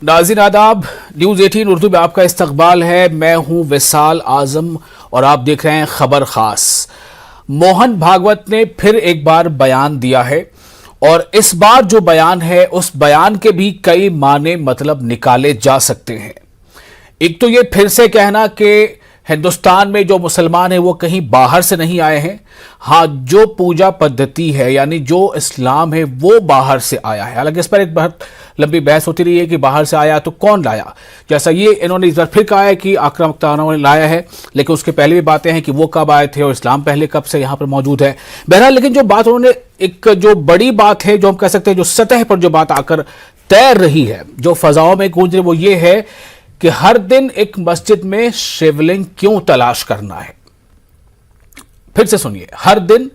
नाज़रीन आदाब, न्यूज़ 18 उर्दू में आपका इस्तकबाल है। मैं हूं विसाल आजम और आप देख रहे हैं खबर खास। मोहन भागवत ने फिर एक बार बयान दिया है और इस बार जो बयान है उस बयान के भी कई माने मतलब निकाले जा सकते हैं। एक तो ये फिर से कहना कि हिंदुस्तान में जो मुसलमान है वो कहीं बाहर से नहीं आए हैं। हाँ, जो पूजा पद्धति है यानी जो इस्लाम है वो बाहर से आया है। हालांकि इस पर एक बहुत लंबी बहस होती रही है कि बाहर से आया तो कौन लाया। जैसा ये इन्होंने इस बार फिर कहा है कि आक्रामकताओं ने लाया है, लेकिन उसके पहले भी बातें हैं कि वो कब आए थे और इस्लाम पहले कब से यहाँ पर मौजूद है। बहरहाल, लेकिन जो बात उन्होंने एक जो बड़ी बात है, जो हम कह सकते हैं जो सतह पर जो बात आकर तैर रही है, जो फजाओं में गूंज रही, वो ये है कि हर दिन एक मस्जिद में शिवलिंग क्यों तलाश करना है। फिर से सुनिए, हर दिन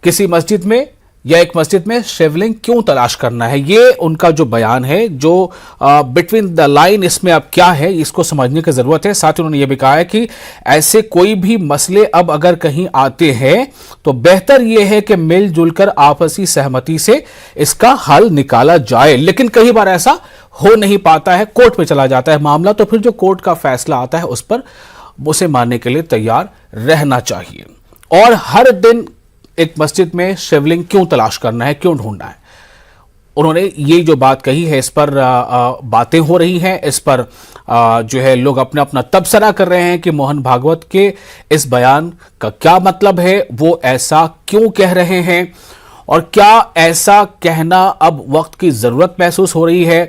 किसी मस्जिद में या एक मस्जिद में शिवलिंग क्यों तलाश करना है। ये उनका जो बयान है, जो बिटवीन द लाइन इसमें अब क्या है इसको समझने की जरूरत है। साथ ही उन्होंने ये भी कहा है कि ऐसे कोई भी मसले अब अगर कहीं आते हैं तो बेहतर यह है कि मिलजुल कर आपसी सहमति से इसका हल निकाला जाए। लेकिन कई बार ऐसा हो नहीं पाता है, कोर्ट में चला जाता है मामला, तो फिर जो कोर्ट का फैसला आता है उस पर उसे मानने के लिए तैयार रहना चाहिए। और हर दिन एक मस्जिद में शिवलिंग क्यों तलाश करना है, क्यों ढूंढना है, उन्होंने ये जो बात कही है इस पर बातें हो रही हैं। इस पर जो है लोग अपना अपना तबसरा कर रहे हैं कि मोहन भागवत के इस बयान का क्या मतलब है, वो ऐसा क्यों कह रहे हैं और क्या ऐसा कहना अब वक्त की जरूरत महसूस हो रही है।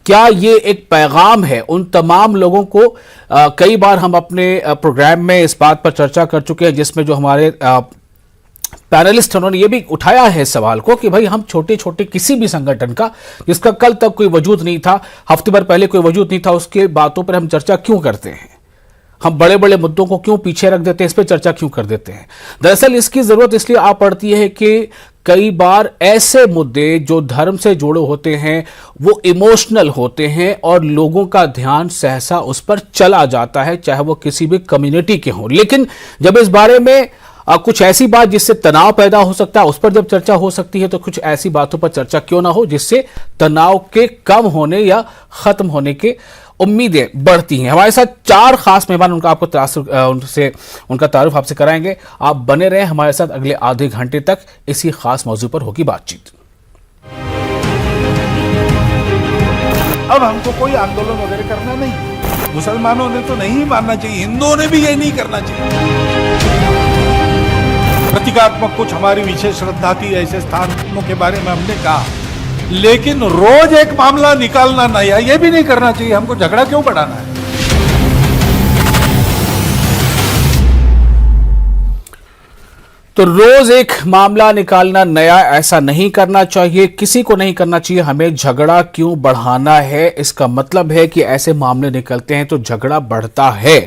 क्या ये एक पैगाम है उन तमाम लोगों को। कई बार हम अपने प्रोग्राम में इस बात पर चर्चा कर चुके हैं, जिसमें जो हमारे पैनलिस्ट उन्होंने ये भी उठाया है इस सवाल को कि भाई हम छोटे छोटे किसी भी संगठन का जिसका कल तक कोई वजूद नहीं था, हफ्ते भर पहले कोई वजूद नहीं था, उसके बातों पर हम चर्चा क्यों करते हैं। हम बड़े बड़े मुद्दों को क्यों पीछे रख देते हैं, इस पर चर्चा क्यों कर देते हैं। दरअसल इसकी जरूरत इसलिए आ पड़ती है कि कई बार ऐसे मुद्दे जो धर्म से जुड़े होते हैं वो इमोशनल होते हैं और लोगों का ध्यान सहसा उस पर चला जाता है, चाहे वो किसी भी कम्युनिटी के हों। लेकिन जब इस बारे में कुछ ऐसी बात जिससे तनाव पैदा हो सकता है उस पर जब चर्चा हो सकती है, तो कुछ ऐसी बातों पर चर्चा क्यों ना हो जिससे तनाव के कम होने या खत्म होने के उम्मीदें बढ़ती हैं। हमारे साथ चार खास मेहमान, उनका आपको उनसे उनका तारुफ आपसे कराएंगे। आप बने रहें हमारे साथ, अगले आधे घंटे तक इसी खास मौजू पर होगी बातचीत। अब हमको कोई आंदोलन वगैरह करना नहीं, मुसलमानों ने तो नहीं मानना चाहिए, हिंदुओं ने भी ये नहीं करना चाहिए। प्रतीकात्मक कुछ हमारी विशेष श्रद्धा थी, ऐसे स्थानों के बारे में हमने कहा, लेकिन रोज एक मामला निकालना नया, ये भी नहीं करना चाहिए। हमको झगड़ा क्यों बढ़ाना है। तो रोज एक मामला निकालना नया, ऐसा नहीं करना चाहिए, किसी को नहीं करना चाहिए। हमें झगड़ा क्यों बढ़ाना है, इसका मतलब है कि ऐसे मामले निकलते हैं तो झगड़ा बढ़ता है।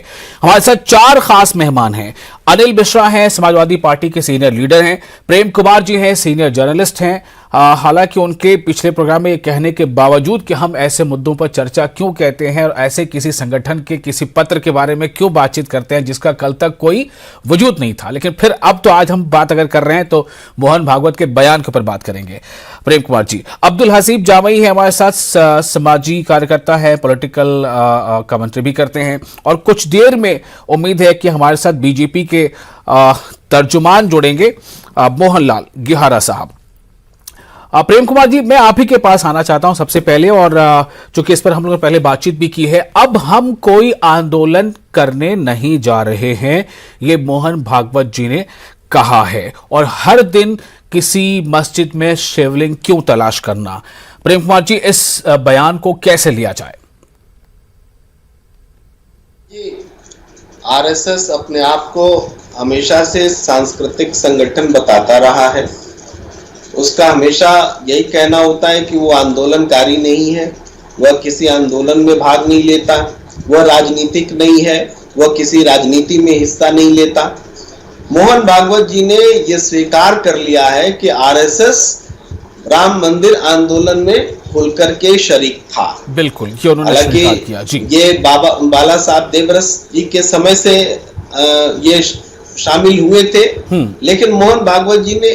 हमारे साथ चार खास मेहमान हैं। अनिल मिश्रा हैं, समाजवादी पार्टी के सीनियर लीडर हैं। प्रेम कुमार जी हैं, सीनियर जर्नलिस्ट हैं। हालांकि उनके पिछले प्रोग्राम में ये कहने के बावजूद कि हम ऐसे मुद्दों पर चर्चा क्यों कहते हैं और ऐसे किसी संगठन के किसी पत्र के बारे में क्यों बातचीत करते हैं जिसका कल तक कोई वजूद नहीं था, लेकिन फिर अब तो आज हम बात अगर कर रहे हैं तो मोहन भागवत के बयान के ऊपर बात करेंगे। प्रेम कुमार जी। अब्दुल हसीब जामई है हमारे साथ, समाजी कार्यकर्ता है, पॉलिटिकल कमेंट्री भी करते हैं और कुछ देर में उम्मीद है कि हमारे साथ बीजेपी के तर्जुमान जुड़ेंगे, मोहनलाल गिहारा साहब। प्रेम कुमार जी, मैं आप ही के पास आना चाहता हूं सबसे पहले, और चूंकि इस पर हम लोगों ने पहले बातचीत भी की है, अब हम कोई आंदोलन करने नहीं जा रहे हैं, ये मोहन भागवत जी ने कहा है। और हर दिन किसी मस्जिद में शिवलिंग क्यों तलाश करना। प्रेम कुमार जी, इस बयान को कैसे लिया जाए। आरएसएस अपने आप को हमेशा से सांस्कृतिक संगठन बताता रहा है। उसका हमेशा यही कहना होता है कि वो आंदोलनकारी नहीं है, वह किसी आंदोलन में भाग नहीं लेता, वह राजनीतिक नहीं है, वह किसी राजनीति में हिस्सा नहीं लेता। मोहन भागवत जी ने यह स्वीकार कर लिया है कि आरएसएस राम मंदिर आंदोलन में खुलकर के शरीक था। बिल्कुल, ये उन्होंने स्वीकार किया जी। ये बाला साहब देवरस जी के समय से ये शामिल हुए थे। लेकिन मोहन भागवत जी ने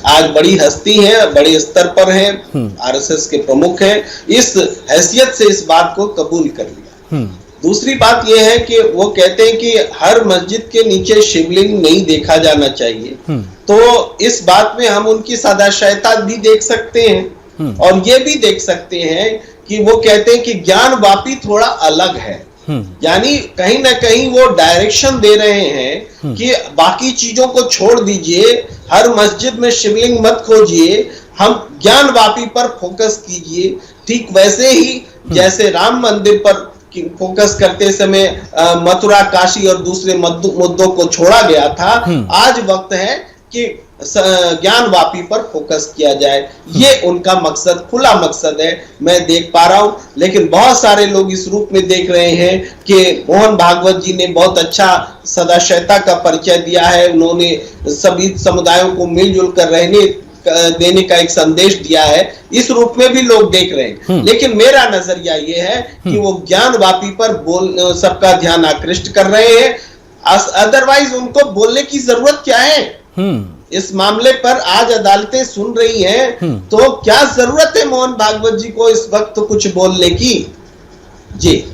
आज बड़ी हस्ती है, बड़े स्तर पर है, आरएसएस के प्रमुख हैं, इस हैसियत से इस बात को कबूल कर लिया। दूसरी बात यह है कि वो कहते हैं कि हर मस्जिद के नीचे शिवलिंग नहीं देखा जाना चाहिए। तो इस बात में हम उनकी सदाशयता भी देख सकते हैं और ये भी देख सकते हैं कि वो कहते हैं कि ज्ञानवापी थोड़ा अलग है। यानी कहीं ना कहीं वो डायरेक्शन दे रहे हैं कि बाकी चीजों को छोड़ दीजिए, हर मस्जिद में शिवलिंग मत खोजिए, हम ज्ञानवापी पर फोकस कीजिए। ठीक वैसे ही जैसे राम मंदिर पर फोकस करते समय मथुरा, काशी और दूसरे मुद्दों को छोड़ा गया था, आज वक्त है कि ज्ञानवापी पर फोकस किया जाए। ये उनका मकसद, खुला मकसद है, मैं देख पा रहा हूं। लेकिन बहुत सारे लोग इस रूप में देख रहे हैं कि मोहन भागवत जी ने बहुत अच्छा सदाशयता का परिचय दिया है, उन्होंने सभी समुदायों को मिलजुल कर रहने देने का एक संदेश दिया है, इस रूप में भी लोग देख रहे हैं। लेकिन मेरा नजरिया ये है कि वो ज्ञानवापी पर सबका ध्यान आकृष्ट कर रहे हैं। अदरवाइज उनको बोलने की जरूरत क्या है? इस मामले पर आज अदालतें सुन रही हैं, तो क्या जरूरत है मोहन भागवत जी को इस वक्त कुछ बोलने की? जी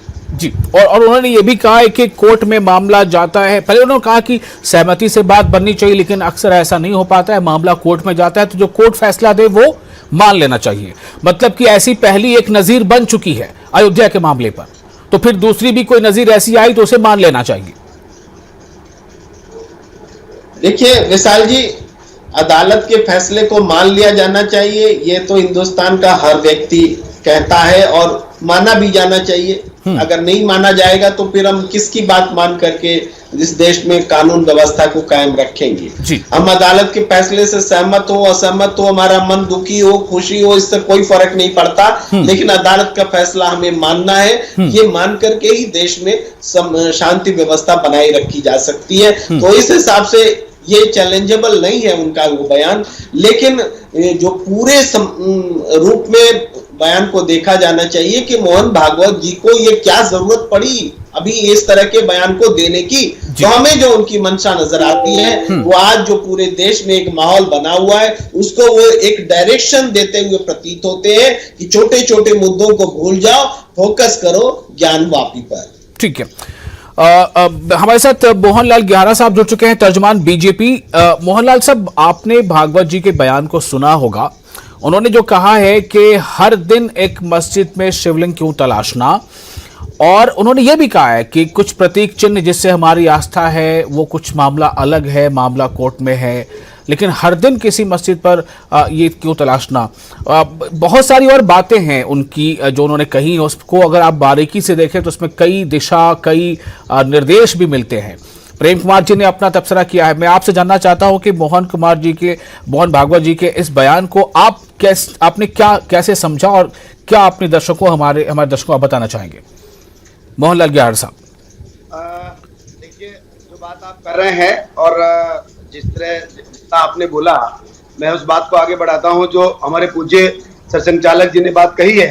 और उन्होंने ये भी कहा है कि कोर्ट में मामला जाता है, पहले उन्होंने कहा कि सहमति से बात बननी चाहिए, लेकिन अक्सर ऐसा नहीं हो पाता है, मामला कोर्ट में जाता है तो जो कोर्ट फैसला दे वो मान लेना चाहिए। मतलब कि ऐसी पहली एक नजीर बन चुकी है अयोध्या के मामले पर, तो फिर दूसरी भी कोई नजीर ऐसी आई तो उसे मान लेना चाहिए। देखिए विशाल जी, अदालत के फैसले को मान लिया जाना चाहिए, ये तो हिंदुस्तान का हर व्यक्ति कहता है और माना भी जाना चाहिए। अगर नहीं माना जाएगा तो फिर हम किसकी बात मान करके इस देश में कानून व्यवस्था को कायम रखेंगे? हम अदालत के फैसले से सहमत हो, असहमत हो, हमारा मन दुखी हो, खुशी हो, इससे कोई फर्क नहीं पड़ता, लेकिन अदालत का फैसला हमें मानना है। ये मान करके ही देश में शांति व्यवस्था बनाई रखी जा सकती है। तो इस हिसाब से ये चैलेंजेबल नहीं है उनका वो बयान, लेकिन जो पूरे रूप में बयान को देखा जाना चाहिए कि मोहन भागवत जी को ये क्या जरूरत पड़ी अभी इस तरह के बयान को देने की। तो हमें जो उनकी मंशा नजर आती है वो आज जो पूरे देश में एक माहौल बना हुआ है उसको वो एक डायरेक्शन देते हुए प्रतीत होते हैं कि छोटे छोटे मुद्दों को भूल जाओ, फोकस करो ज्ञानवापी पर। ठीक है, हमारे साथ मोहनलाल ग्यारा साहब जुड़ चुके हैं, तर्जमान बीजेपी। मोहनलाल साहब, आपने भागवत जी के बयान को सुना होगा। उन्होंने जो कहा है कि हर दिन एक मस्जिद में शिवलिंग क्यों तलाशना, और उन्होंने ये भी कहा है कि कुछ प्रतीक चिन्ह जिससे हमारी आस्था है वो कुछ मामला अलग है, मामला कोर्ट में है, लेकिन हर दिन किसी मस्जिद पर ये क्यों तलाशना। बहुत सारी और बातें हैं उनकी जो उन्होंने कही, उसको अगर आप बारीकी से देखें तो उसमें कई दिशा, कई निर्देश भी मिलते हैं। प्रेम कुमार जी ने अपना तबसरा किया है। मैं आपसे जानना चाहता हूं कि मोहन भागवत जी के इस बयान को आपने कैसे समझा और क्या अपने दर्शकों हमारे दर्शकों को बताना चाहेंगे? मोहनलाल ग्यारा साहब, देखिए जो बात आप कर रहे हैं और जिस तरह आपने बोला, मैं उस बात को आगे बढ़ाता हूं जो हमारे पूज्य सरसंघचालक जी ने बात कही है।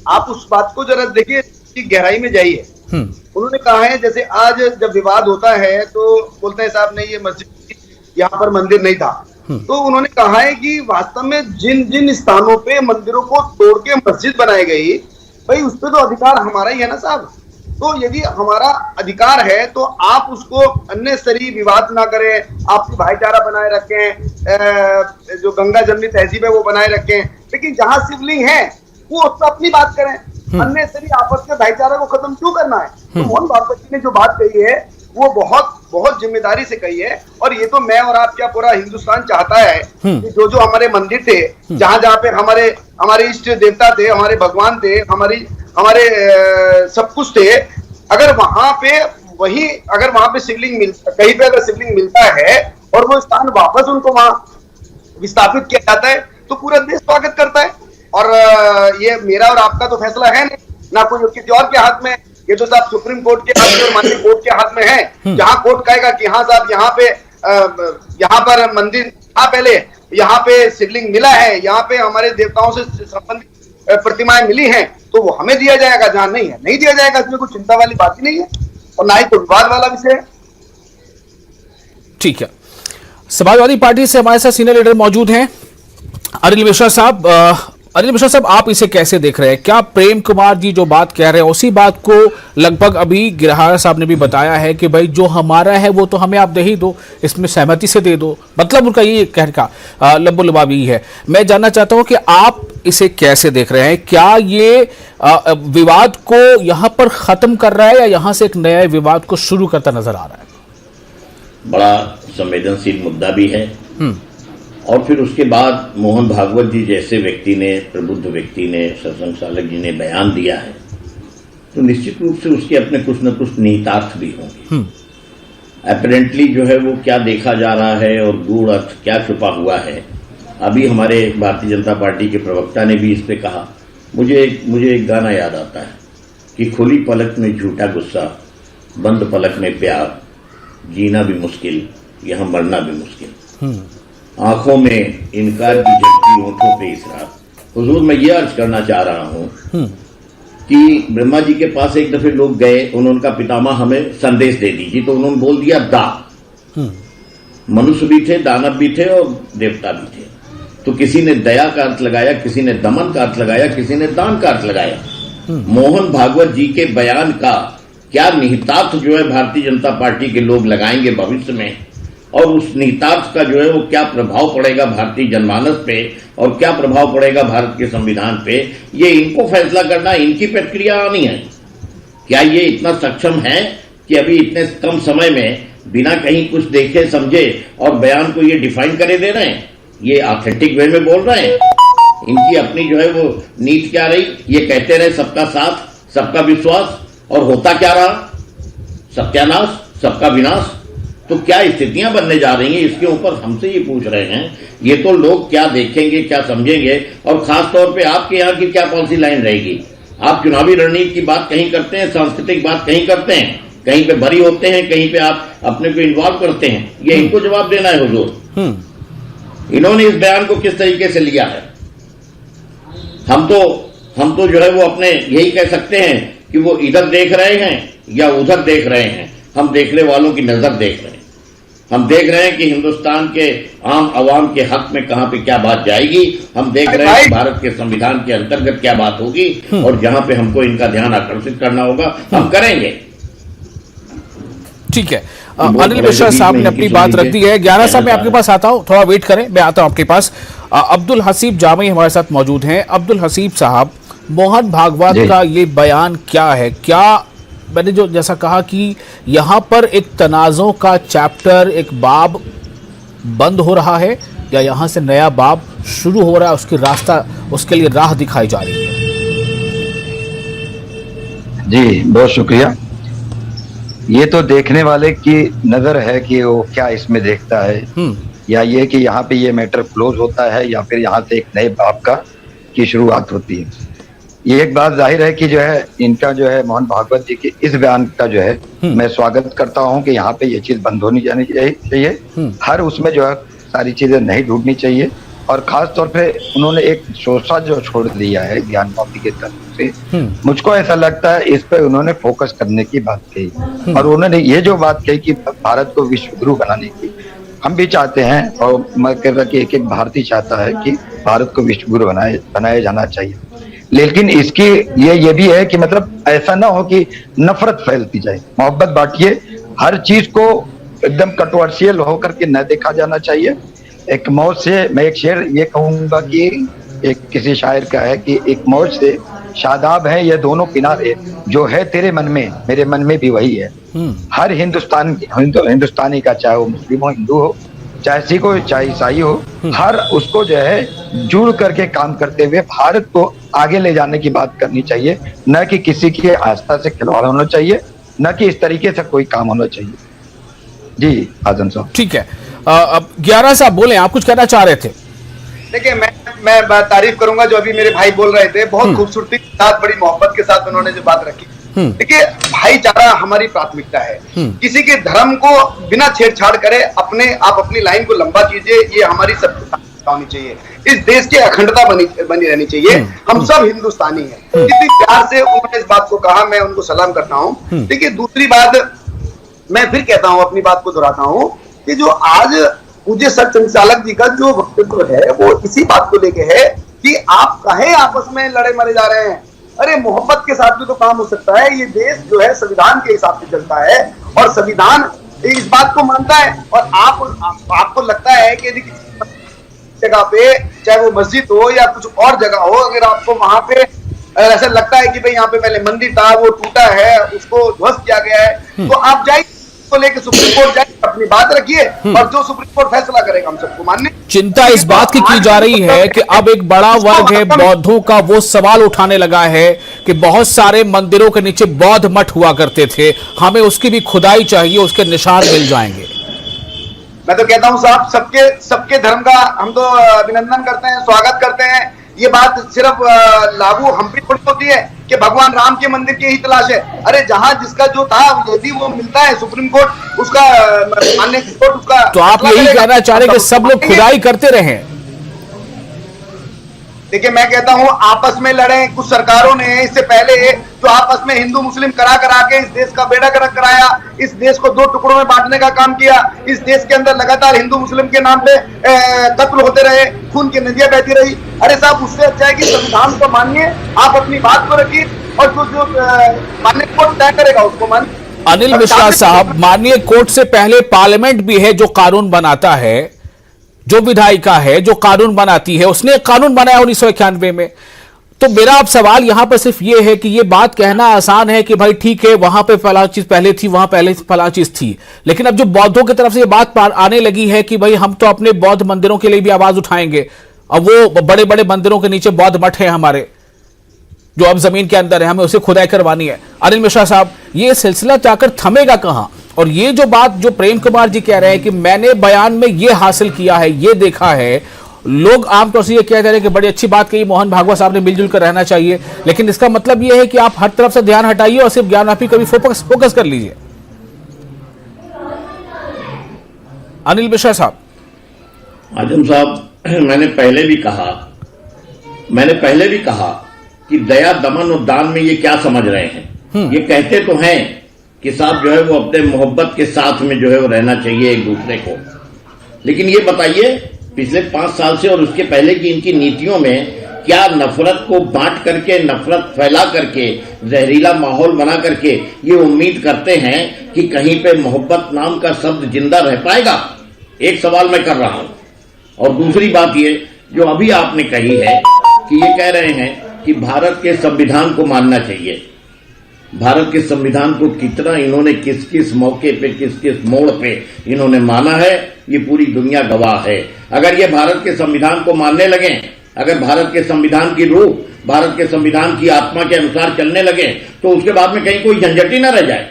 आप उस बात को जरा देखिए कि गहराई में जाइए। उन्होंने कहा है जैसे आज जब विवाद होता है तो बोलते हैं साहब नहीं ये मस्जिद, यहाँ पर मंदिर नहीं था। तो उन्होंने कहा है कि वास्तव में जिन जिन स्थानों पे मंदिरों को तोड़ के मस्जिद बनाई गई, भाई उस पर तो अधिकार हमारा ही है ना साहब। तो यदि हमारा अधिकार है तो आप उसको अननेसेसरी विवाद ना करें, आपसी भाईचारा बनाए रखें, जो गंगा जमनी तहजीब है वो बनाए रखें, लेकिन जहां शिवलिंग है वो उससे अपनी बात करें। अननेसेसरी आपस में भाईचारा को खत्म क्यों करना है? तो मोहन भागवत जी ने जो बात कही है वो बहुत बहुत जिम्मेदारी से कही है, और ये तो मैं और आप क्या पूरा हिंदुस्तान चाहता है कि जो जो हमारे मंदिर थे, जहां जहां पे हमारे इष्ट देवता थे, हमारे भगवान थे, हमारे सब कुछ थे, अगर वहां पे शिवलिंग कहीं पे अगर शिवलिंग मिलता है और वो स्थान वापस उनको वहां विस्थापित किया जाता है तो पूरा देश स्वागत करता है। और ये मेरा और आपका तो फैसला है नहीं, ना कोई किसी और के हाथ में, ये तो साहब सुप्रीम कोर्ट के हाथ में और माननीय कोर्ट के हाथ में है। जहां कोर्ट कहेगा कि हाँ साहब यहाँ पर मंदिर था पहले, यहाँ पे शिवलिंग मिला है, यहाँ पे हमारे देवताओं से संबंधित प्रतिमाएं मिली हैं, तो वो हमें दिया जाएगा। जहां नहीं है नहीं दिया जाएगा, इसमें कोई चिंता वाली बात ही नहीं है और ना ही कोई विवाद वाला विषय है। ठीक है, समाजवादी पार्टी से हमारे साथ सीनियर लीडर मौजूद हैं अनिल मिश्रा साहब। अनिल मिश्रा साहब, आप इसे कैसे देख रहे हैं? क्या प्रेम कुमार जी जो बात कह रहे हैं उसी बात को लगभग अभी गिरहारा साहब ने भी बताया है कि भाई जो हमारा है वो तो हमें आप दे ही दो, इसमें सहमति से दे दो, मतलब उनका ये कहने का लब्बो लबाब यही है। मैं जानना चाहता हूं कि आप इसे कैसे देख रहे हैं? क्या ये विवाद को यहां पर खत्म कर रहा है या यहां से एक नया विवाद को शुरू करता नजर आ रहा है? बड़ा संवेदनशील मुद्दा भी है और फिर उसके बाद मोहन भागवत जी जैसे व्यक्ति ने, प्रबुद्ध व्यक्ति ने, सत्संग चालक जी ने बयान दिया है, तो निश्चित रूप से उसके अपने कुछ न कुछ निहितार्थ भी होंगे। अपरेंटली जो है वो क्या देखा जा रहा है और गूढ़ अर्थ क्या छुपा हुआ है, अभी हमारे भारतीय जनता पार्टी के प्रवक्ता ने भी इस पे कहा। मुझे एक गाना याद आता है कि खुली पलक में झूठा गुस्सा, बंद पलक में प्यार, जीना भी मुश्किल, यहां मरना भी मुश्किल, आंखों में इनकार की झटकी, होठों पे इसरार। हुजूर, मैं ये अर्ज करना चाह रहा हूं कि ब्रह्मा जी के पास एक दफे लोग गए, उन्होंने कहा पितामह हमें संदेश दे दीजिए, तो उन्होंने बोल दिया दा। मनुष्य भी थे, दानव भी थे और देवता भी थे। तो किसी ने दया का अर्थ लगाया, किसी ने दमन का अर्थ लगाया, किसी ने दान का अर्थ लगाया। मोहन भागवत जी के बयान का क्या निहितार्थ जो है भारतीय जनता पार्टी के लोग लगाएंगे भविष्य में, और उस निहितार्थ का जो है वो क्या प्रभाव पड़ेगा भारतीय जनमानस पे और क्या प्रभाव पड़ेगा भारत के संविधान पे, ये इनको फैसला करना, इनकी प्रक्रिया आनी है। क्या ये इतना सक्षम है कि अभी इतने कम समय में बिना कहीं कुछ देखे समझे और बयान को ये डिफाइन करे दे रहे हैं? ये ऑथेंटिक वे में बोल रहे हैं? इनकी अपनी जो है वो नीति क्या रही? ये कहते रहे सबका साथ, सबका विश्वास, और होता क्या रहा? सत्यानाश, सबका विनाश। तो क्या स्थितियां बनने जा रही हैं, इसके ऊपर हमसे ये पूछ रहे हैं। ये तो लोग क्या देखेंगे, क्या समझेंगे, और खास तौर पे आपके यहाँ की क्या पॉलिसी लाइन रहेगी? आप चुनावी रणनीति की बात कहीं करते हैं, सांस्कृतिक बात कहीं करते हैं, कहीं पे बरी होते हैं, कहीं पे आप अपने को इन्वॉल्व करते हैं। ये इनको जवाब देना है हुजूर। इन्होंने इस बयान को किस तरीके से लिया है? हम तो जो है वो अपने यही कह सकते हैं कि वो इधर देख रहे हैं या उधर देख रहे हैं। हम देखने वालों की नजर देख रहे हैं। हम देख रहे हैं कि हिंदुस्तान के आम आवाम के हक में कहां पे क्या बात जाएगी। हम देख रहे हैं कि भारत के संविधान के अंतर्गत क्या बात होगी, और जहां पे हमको इनका ध्यान आकर्षित करना होगा हम करेंगे। ठीक है, अनिल मिश्रा साहब ने अपनी बात रख दी है। 11 साहब मैं आपके पास आता हूं, थोड़ा वेट करें, मैं आता हूं आपके पास। अब्दुल हसीब जामी हमारे साथ मौजूद हैं। अब्दुल हसीब साहब, मोहन भागवत का ये बयान क्या है? क्या मैंने जो जैसा कहा कि यहां पर एक तनाज़ों का चैप्टर, एक बाब बंद हो रहा है, या यहां से नया बाब शुरू हो रहा है, उसके लिए राह दिखाई जा रही है? जी बहुत शुक्रिया। ये तो देखने वाले की नजर है कि वो क्या इसमें देखता है, या ये कि यहाँ पे ये मैटर क्लोज होता है या फिर यहाँ से एक नए बाब की शुरुआत होती है। ये एक बात जाहिर है कि जो है इनका जो है मोहन भागवत जी के इस बयान का जो है मैं स्वागत करता हूँ कि यहाँ पे ये चीज बंद होनी जानी चाहिए। हर उसमें जो है सारी चीजें नहीं ढूंढनी चाहिए, और खास तौर पे उन्होंने एक शोषा जो छोड़ दिया है ज्ञान कॉपी के तरफ से, मुझको ऐसा लगता है इस पे उन्होंने फोकस करने की बात कही। और उन्होंने ये जो बात कही कि भारत को विश्व गुरु बनाने की, हम भी चाहते हैं, और मैं कह रहा कि एक एक भारतीय चाहता है कि भारत को विश्व गुरु बनाया जाना चाहिए। लेकिन इसकी ये भी है कि मतलब ऐसा ना हो कि नफरत फैलती जाए, मोहब्बत बांटिए। हर चीज को एकदम कंट्रोवर्शियल होकर के न देखा जाना चाहिए। एक मौत से मैं एक शेर ये कहूंगा कि एक किसी शायर का है कि एक मौत से शादाब है ये दोनों किनारे, जो है तेरे मन में मेरे मन में भी वही है। हर हिंदुस्तानी का, चाहे वो मुस्लिम हो, हिंदू हो, चाहे सिख हो, चाहे ईसाई हो, हर उसको जो है जुड़ करके काम करते हुए भारत को आगे ले जाने की बात करनी चाहिए, न कि किसी की आस्था से खिलवाड़ होना चाहिए, न कि इस तरीके से कोई काम होना चाहिए। जी आजम साहब। ठीक है, अब 11 साहब बोले, आप कुछ कहना चाह रहे थे? देखिए, मैं तारीफ करूंगा जो अभी मेरे भाई बोल रहे थे, बहुत खूबसूरती के साथ, बड़ी मोहब्बत के साथ उन्होंने जो बात रखी। देखिए, भाईचारा हमारी प्राथमिकता है। किसी के धर्म को बिना छेड़छाड़ करे आप अपनी लाइन को लंबा कीजिए, ये हमारी सब होनी चाहिए। इस देश की अखंडता बनी रहनी चाहिए। हम सब हिंदुस्तानी हैं। कितनी प्यार से उन्होंने इस बात को कहा, मैं उनको सलाम करता हूँ। देखिए, दूसरी बात मैं फिर कहता हूँ, अपनी बात को दोहराता हूँ कि जो आज पूज्य संचालक जी का जो वक्तव्य है वो इसी बात को लेके है कि आप कहे आपस में लड़े मरे जा रहे हैं। अरे मोहब्बत के साथ भी तो काम हो सकता है। ये देश जो है संविधान के हिसाब से चलता है और संविधान इस बात को मानता है। और आपको लगता है कि यदि किसी जगह पे, चाहे वो मस्जिद हो या कुछ और जगह हो, अगर आपको वहां पे ऐसा लगता है कि भाई यहाँ पे पहले मंदिर था, वो टूटा है, उसको ध्वस्त किया गया है, तो आप जाइए को लेकर सुप्रीम कोर्ट जाइए, अपनी बात रखिए और जो सुप्रीम कोर्ट फैसला करेगा हम सबको मानने। चिंता इस बात की जा रही है कि अब एक बड़ा वर्ग है बौद्धों का, वो सवाल उठाने लगा है कि बहुत सारे मंदिरों के नीचे बौद्ध मठ हुआ करते थे, हमें उसकी भी खुदाई चाहिए, उसके निशान मिल जाएंगे। मैं तो कहता हूं साहब, सबके धर्म का हम तो अभिनंदन करते हैं, स्वागत करते हैं। ये बात सिर्फ लागू हम पे थोड़ी होती है कि भगवान राम के मंदिर की ही तलाश है। अरे जहां जिसका जो था यदि वो मिलता है, सुप्रीम कोर्ट उसका मानने कोर्ट उसका। तो आप यही कहना चाह रहे हैं कि सब लोग खुदाई करते रहे? देखिए मैं कहता हूं आपस में लड़े। कुछ सरकारों ने इससे पहले जो आपस में हिंदू मुस्लिम करा के इस देश का बेड़ा गर्क कराया, इस देश को दो टुकड़ों में बांटने का काम किया, इस देश के अंदर लगातार हिंदू मुस्लिम के नाम पे कत्ल होते रहे, खून की नदियां बहती रही। अरे साहब, उससे अच्छा है कि संविधान को मानिए, आप अपनी बात को रखिए और जो माननीय कोर्ट तय करेगा उसको मानिए। अनिल मिश्रा साहब, माननीय कोर्ट से पहले पार्लियामेंट भी है जो कानून बनाता है, जो विधायिका है जो कानून बनाती है, उसने कानून बनाया 1991 में। तो मेरा अब सवाल यहां पर सिर्फ ये है कि ये बात कहना आसान है कि भाई ठीक है वहां पे फलां चीज पहले थी, वहां पहले फलां चीज थी, लेकिन अब जो बौद्धों की तरफ से ये बात आने लगी है कि भाई हम तो अपने बौद्ध मंदिरों के लिए भी आवाज उठाएंगे, अब वो बड़े बड़े मंदिरों के नीचे बौद्ध मठ है हमारे जो अब जमीन के अंदर है, हमें उसे खुदाई करवानी है। अनिल मिश्रा साहब, ये सिलसिला जाकर थमेगा कहां? और ये जो बात जो प्रेम कुमार जी कह रहे हैं कि मैंने बयान में ये हासिल किया है, ये देखा है, लोग आमतौर से ये कह रहे हैं कि बड़ी अच्छी बात कही मोहन भागवत साहब ने, मिलजुल कर रहना चाहिए, लेकिन इसका मतलब ये है कि आप हर तरफ से ध्यान हटाइए और सिर्फ ज्ञानवापी कभी फोकस कर लीजिए। अनिल मिश्रा साहब। आजम साहब, मैंने पहले भी कहा कि दया, दमन और दान में ये क्या समझ रहे हैं। ये कहते तो हैं कि साहब जो है वो अपने मोहब्बत के साथ में जो है वो रहना चाहिए एक दूसरे को, लेकिन ये बताइए पिछले 5 साल से और उसके पहले की इनकी नीतियों में क्या नफरत को बांट करके, नफरत फैला करके, जहरीला माहौल बना करके ये उम्मीद करते हैं कि कहीं पे मोहब्बत नाम का शब्द जिंदा रह पाएगा? एक सवाल मैं कर रहा हूं। और दूसरी बात ये जो अभी आपने कही है कि ये कह रहे हैं कि भारत के संविधान को मानना चाहिए। भारत के संविधान को कितना इन्होंने किस किस मौके पे, किस किस मोड़ पे इन्होंने माना है, ये पूरी दुनिया गवाह है। अगर ये भारत के संविधान को मानने लगे, अगर भारत के संविधान की रूह, भारत के संविधान की आत्मा के अनुसार चलने लगे, तो उसके बाद में कहीं कोई झंझट ही ना रह जाए।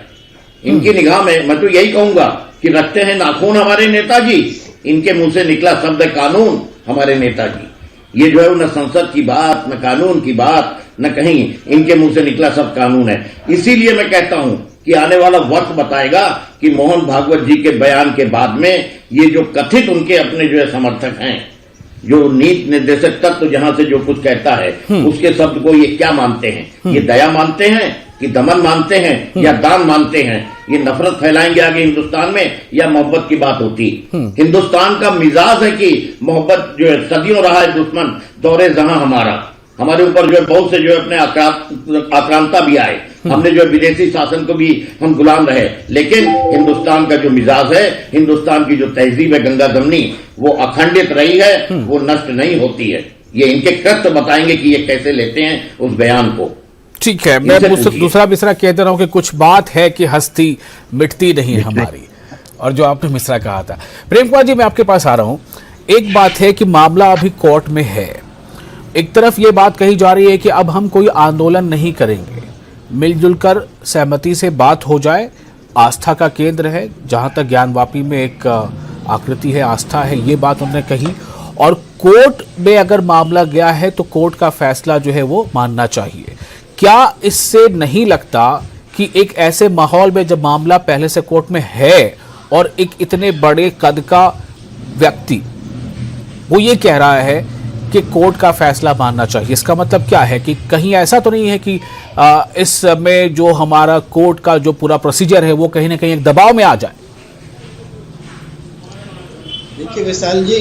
इनकी निगाह में मैं तो यही कहूंगा कि रखते हैं नाखून हमारे नेताजी, इनके मुंह से निकला शब्द कानून हमारे नेताजी। ये जो है न संसद की बात, न कानून की बात, न कहीं इनके मुंह से निकला सब कानून है। इसीलिए मैं कहता हूं कि आने वाला वक्त बताएगा कि मोहन भागवत जी के बयान के बाद में ये जो कथित उनके अपने जो है समर्थक हैं, जो नीति निर्देशक तत्व जहां से जो कुछ कहता है उसके शब्द को ये क्या मानते हैं? ये दया मानते हैं कि दमन मानते हैं या दान मानते हैं? ये नफरत फैलाएंगे आगे हिंदुस्तान में या मोहब्बत की बात होती? हिंदुस्तान का मिजाज है कि मोहब्बत जो है सदियों रहा है दुश्मन, दौरे जहां हमारे ऊपर जो है बहुत से जो है अपने आक्रांता भी आए, हमने जो है विदेशी शासन को भी हम गुलाम रहे, लेकिन हिंदुस्तान का जो मिजाज है, हिंदुस्तान की जो तहजीब है गंगा जमनी, वो अखंडित रही है, वो नष्ट नहीं होती है। ये इनके कृत्य बताएंगे कि ये कैसे लेते हैं उस बयान को। ठीक है, मैं दूसरा मिश्रा कहते रहा हूं कि कुछ बात है कि हस्ती मिटती नहीं है हमारी, और जो आपने मिश्रा कहा था। प्रेम कुमार जी, मैं आपके पास आ रहा हूं। एक बात है कि मामला अभी कोर्ट में है, एक तरफ ये बात कही जा रही है कि अब हम कोई आंदोलन नहीं करेंगे, मिलजुल कर सहमति से बात हो जाए, आस्था का केंद्र है, जहां तक ज्ञानवापी में एक आकृति है, आस्था है, ये बात उन्होंने कही, और कोर्ट में अगर मामला गया है तो कोर्ट का फैसला जो है वो मानना चाहिए। क्या इससे नहीं लगता कि एक ऐसे माहौल में जब मामला पहले से कोर्ट में है और एक इतने बड़े कद का व्यक्ति वो ये कह रहा है कि कोर्ट का फैसला मानना चाहिए, इसका मतलब क्या है कि कहीं ऐसा तो नहीं है कि इसमें जो हमारा कोर्ट का जो पूरा प्रोसीजर है वो कहीं ना कहीं एक दबाव में आ जाए? देखिए विशाल जी,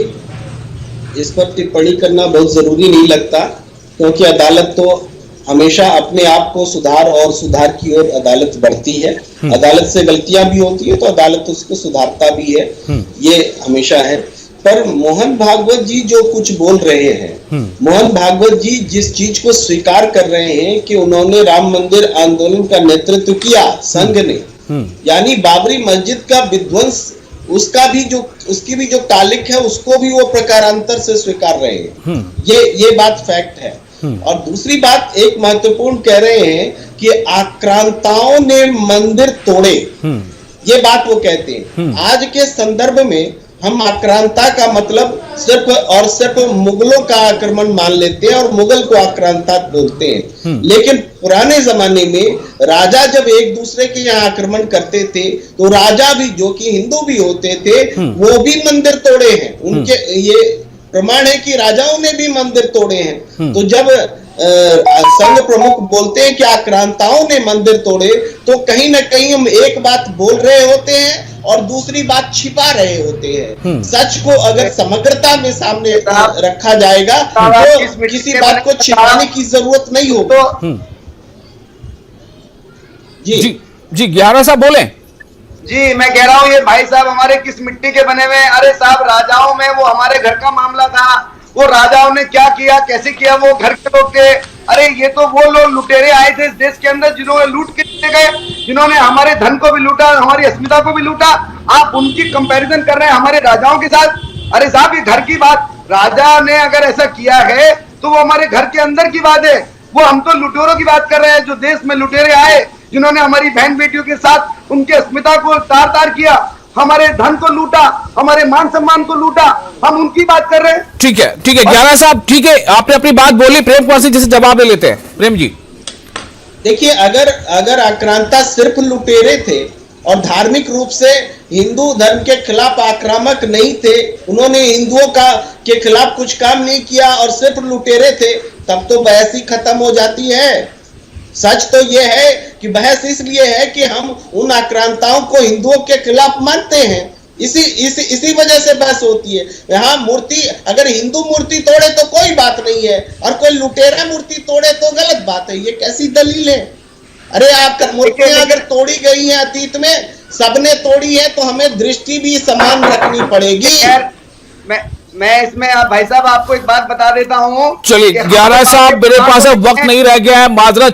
इस पर टिप्पणी करना बहुत जरूरी नहीं लगता, क्योंकि अदालत तो हमेशा अपने आप को सुधार और सुधार की ओर अदालत बढ़ती है। अदालत से गलतियां भी होती है तो अदालत उसको सुधारता भी है, ये हमेशा है। पर मोहन भागवत जी जो कुछ बोल रहे हैं, मोहन भागवत जी जिस चीज को स्वीकार कर रहे हैं कि उन्होंने राम मंदिर आंदोलन का नेतृत्व किया संघ ने, यानी बाबरी मस्जिद का विध्वंस उसकी भी जो तालिक है उसको भी वो प्रकारांतर से स्वीकार रहे हैं। ये बात फैक्ट है। और दूसरी बात एक महत्वपूर्ण कह रहे हैं कि आक्रांताओं ने मंदिर तोड़े, ये बात वो कहते हैं। आज के संदर्भ में हम आक्रांता का मतलब सिर्फ मुगलों का आक्रमण मान लेते हैं और मुगल को आक्रांता बोलते हैं। लेकिन पुराने जमाने में राजा जब एक दूसरे के यहाँ आक्रमण करते थे तो राजा भी, जो कि हिंदू भी होते थे, वो भी मंदिर तोड़े हैं। उनके ये प्रमाण है कि राजाओं ने भी मंदिर तोड़े हैं। तो जब संघ प्रमुख बोलते हैं कि आक्रांताओं ने मंदिर तोड़े, तो कहीं ना कहीं हम एक बात बोल रहे होते हैं और दूसरी बात छिपा रहे होते हैं। सच को अगर समग्रता में सामने रखा जाएगा तो किसी बात को छिपाने की जरूरत नहीं होगी। जी 11 साहब बोले। जी मैं कह रहा हूँ, ये भाई साहब हमारे किस मिट्टी के बने हुए हैं। अरे साहब, राजाओं में वो हमारे घर का मामला था, वो राजाओं ने क्या किया, कैसे किया, वो घर के लोग थे। अरे ये तो वो लोग लुटेरे आए थे इस देश के अंदर जिन्होंने लूट के गए, जिन्होंने हमारे धन को भी लूटा, हमारी अस्मिता को भी लूटा। आप उनकी कंपैरिजन कर रहे हैं हमारे राजाओं के साथ। अरे साहब, ये घर की बात, राजा ने अगर ऐसा किया है तो वो हमारे घर के अंदर की बात है। वो हम तो लुटेरों की बात कर रहे हैं, जो देश में लुटेरे आए, जिन्होंने हमारी बहन बेटियों के साथ उनकी अस्मिता को तार तार किया, हमारे धन को लूटा, हमारे मान सम्मान को लूटा, हम उनकी बात कर रहे हैं। ठीक है 11 साहब, ठीक है, आपने अपनी बात बोली। प्रेम कुमार सिंह जी से जवाब ले लेते हैं। प्रेम जी देखिए, अगर आक्रांता सिर्फ लुटेरे थे और धार्मिक रूप से हिंदू धर्म के खिलाफ आक्रामक नहीं थे, उन्होंने हिंदुओं के खिलाफ कुछ काम नहीं किया और सिर्फ लुटेरे थे, तब तो बहस ही खत्म हो जाती है। सच तो यह है कि बहस इसलिए है कि हम उन आक्रांताओं को हिंदुओं के खिलाफ मानते हैं, इसी वजह से बहस होती है। यहाँ मूर्ति, अगर हिंदू मूर्ति तोड़े तो कोई बात नहीं है और कोई लुटेरा मूर्ति तोड़े तो गलत बात है। ये कैसी दलील है? अरे आप मूर्तियां अगर तोड़ी गई हैं अतीत में, सबने तोड़ी है, तो हमें दृष्टि भी समान रखनी पड़ेगी। मैं इसमें भाई साहब आपको एक बात बता देता हूं। चलिए 11 साहब, मेरे पास अब वक्त नहीं रह गया है, माजरत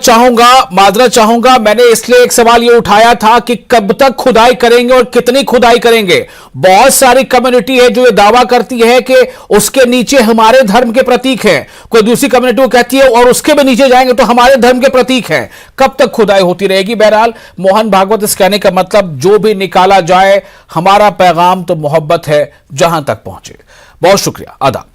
चाहूंगा। मैंने इसलिए एक सवाल ये उठाया था कि कब तक खुदाई करेंगे और कितनी खुदाई करेंगे। बहुत सारी कम्युनिटी है जो ये दावा करती है कि उसके नीचे हमारे धर्म के प्रतीक हैं, कोई दूसरी कम्युनिटी को कहती है और उसके भी नीचे जाएंगे तो हमारे धर्म के प्रतीक हैं। कब तक खुदाई होती रहेगी? बहरहाल मोहन भागवत इस कहने का मतलब जो भी निकाला जाए, हमारा पैगाम तो मोहब्बत है, जहां तक पहुंचे। बहुत शुक्रिया, आदाब।